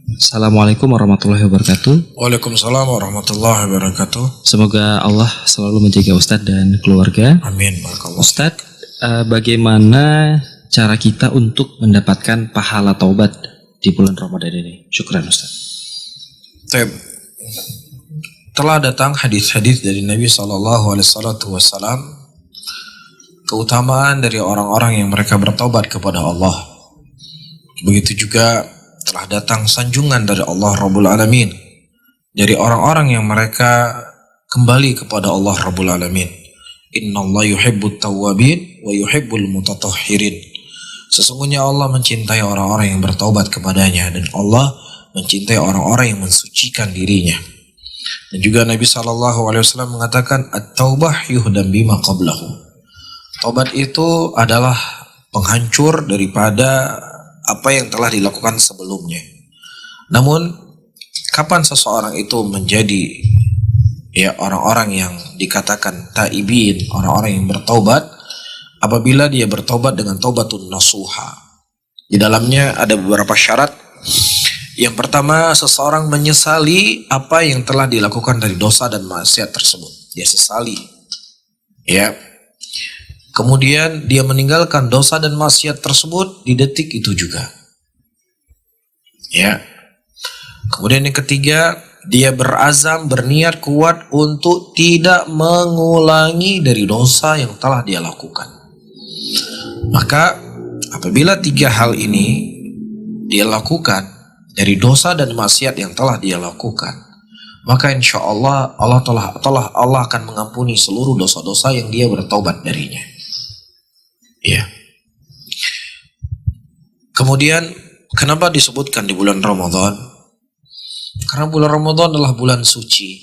Assalamualaikum warahmatullahi wabarakatuh. Waalaikumsalam warahmatullahi wabarakatuh. Semoga Allah selalu menjaga Ustadz dan keluarga. Amin. Barakallah. Ustadz, bagaimana cara kita untuk mendapatkan pahala taubat di bulan Ramadan ini? Syukran Ustadz. Telah datang hadis-hadis dari Nabi SAW keutamaan dari orang-orang yang mereka bertaubat kepada Allah. Begitu juga telah datang sanjungan dari Allah Rabbul Alamin dari orang-orang yang mereka kembali kepada Allah Rabbul Alamin. Innallaha yuhibbut tawwabin wa yuhibbul mutatahhirin. Sesungguhnya Allah mencintai orang-orang yang bertaubat kepadanya dan Allah mencintai orang-orang yang mensucikan dirinya. Dan juga Nabi SAW mengatakan at-taubah yuhdam bima qablahu. Taubat itu adalah penghancur daripada apa yang telah dilakukan sebelumnya. Namun kapan seseorang itu menjadi orang-orang yang dikatakan taibin, orang-orang yang bertaubat, apabila dia bertaubat dengan taubatun nasuha. Di dalamnya ada beberapa syarat. Yang pertama, seseorang menyesali apa yang telah dilakukan dari dosa dan maksiat tersebut. Dia sesali. Kemudian dia meninggalkan dosa dan maksiat tersebut di detik itu juga. Kemudian yang ketiga, dia berazam, berniat kuat untuk tidak mengulangi dari dosa yang telah dia lakukan. Maka apabila tiga hal ini dia lakukan dari dosa dan maksiat yang telah dia lakukan, maka insya Allah Allah akan mengampuni seluruh dosa-dosa yang dia bertaubat darinya. Kemudian kenapa disebutkan di bulan Ramadan? Karena bulan Ramadan adalah bulan suci.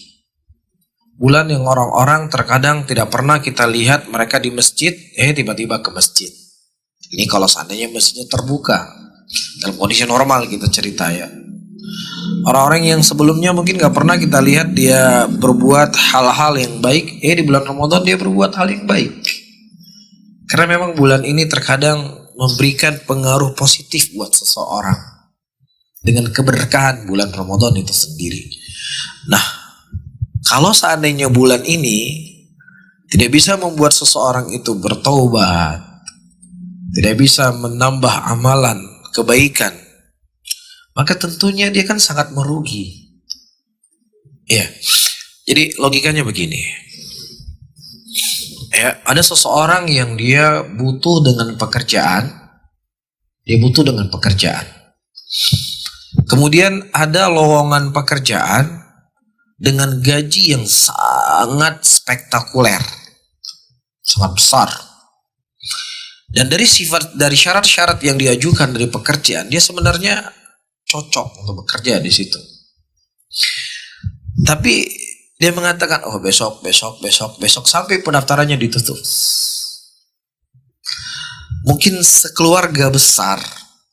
Bulan yang orang-orang terkadang tidak pernah kita lihat mereka di masjid, tiba-tiba ke masjid. Ini kalau seandainya masjidnya terbuka. Dalam kondisi normal kita cerita ya. Orang-orang yang sebelumnya mungkin gak pernah kita lihat dia berbuat hal-hal yang baik, di bulan Ramadan dia berbuat hal yang baik. Karena memang bulan ini terkadang memberikan pengaruh positif buat seseorang dengan keberkahan bulan Ramadan itu sendiri. Nah, kalau seandainya bulan ini tidak bisa membuat seseorang itu bertaubat, tidak bisa menambah amalan kebaikan, maka tentunya dia kan sangat merugi. Jadi logikanya begini. Ada seseorang yang dia butuh dengan pekerjaan. Kemudian ada lowongan pekerjaan dengan gaji yang sangat spektakuler, sangat besar. Dan dari syarat-syarat yang diajukan dari pekerjaan, dia sebenarnya cocok untuk bekerja di situ. Tapi dia mengatakan, besok sampai pendaftarannya ditutup. Mungkin sekeluarga besar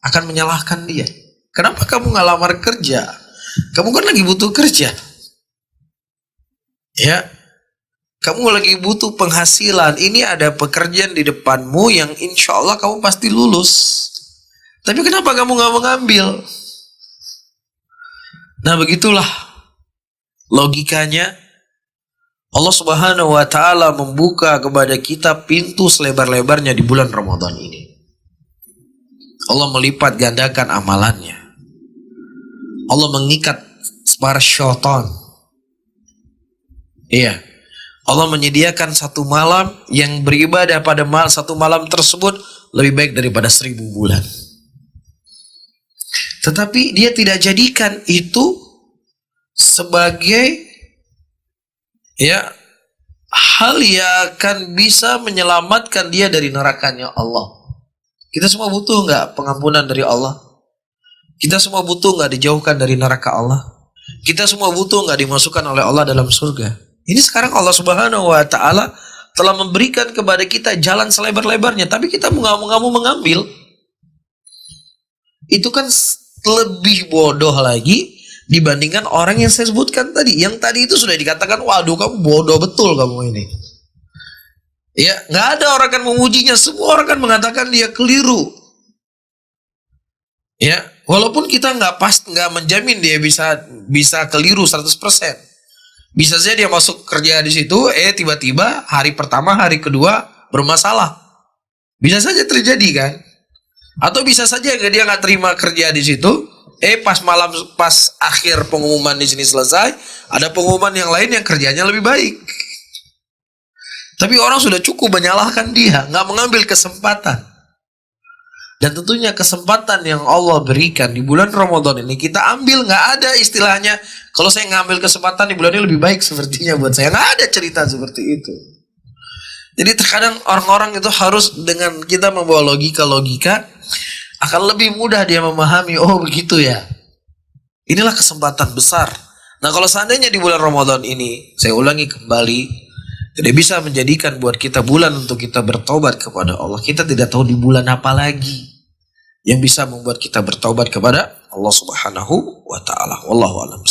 akan menyalahkan dia. Kenapa kamu nggak lamar kerja? Kamu kan lagi butuh kerja. Kamu lagi butuh penghasilan. Ini ada pekerjaan di depanmu yang insya Allah kamu pasti lulus. Tapi kenapa kamu nggak mengambil? Nah, begitulah logikanya. Allah Subhanahu wa ta'ala membuka kepada kita pintu selebar-lebarnya di bulan Ramadan ini. Allah melipat gandakan amalannya. Allah mengikat para syaitan. Allah menyediakan satu malam yang beribadah pada satu malam tersebut lebih baik daripada 1000 bulan. Tetapi dia tidak jadikan itu sebagai hal yang akan bisa menyelamatkan dia dari nerakanya Allah. Kita semua butuh nggak pengampunan dari Allah? Kita semua butuh nggak dijauhkan dari neraka Allah? Kita semua butuh nggak dimasukkan oleh Allah dalam surga? Ini sekarang Allah Subhanahu wa ta'ala telah memberikan kepada kita jalan selebar-lebarnya, tapi kita nggak mau mengambil. Itu kan lebih bodoh lagi dibandingkan orang yang saya sebutkan tadi. Yang tadi itu sudah dikatakan, waduh kamu bodoh betul kamu ini. Nggak ada orang akan memujinya, semua orang akan mengatakan dia keliru. Walaupun kita nggak menjamin dia bisa keliru 100%. Bisa saja dia masuk kerja di situ, tiba-tiba hari pertama, hari kedua bermasalah. Bisa saja terjadi kan? Atau bisa saja dia nggak terima kerja di situ, pas akhir pengumuman di sini selesai, ada pengumuman yang lain yang kerjanya lebih baik. Tapi orang sudah cukup menyalahkan dia, nggak mengambil kesempatan. Dan tentunya kesempatan yang Allah berikan di bulan Ramadan ini kita ambil, nggak ada istilahnya. Kalau saya ngambil kesempatan di bulan ini lebih baik sepertinya buat saya, nggak ada cerita seperti itu. Jadi terkadang orang-orang itu harus dengan kita membawa logika akan lebih mudah dia memahami. Oh begitu ya. Inilah kesempatan besar. Nah kalau seandainya di bulan Ramadan ini, saya ulangi kembali, tidak bisa menjadikan buat kita bulan untuk kita bertobat kepada Allah. Kita tidak tahu di bulan apa lagi yang bisa membuat kita bertobat kepada Allah Subhanahu wa taala. Wallahu a'lam.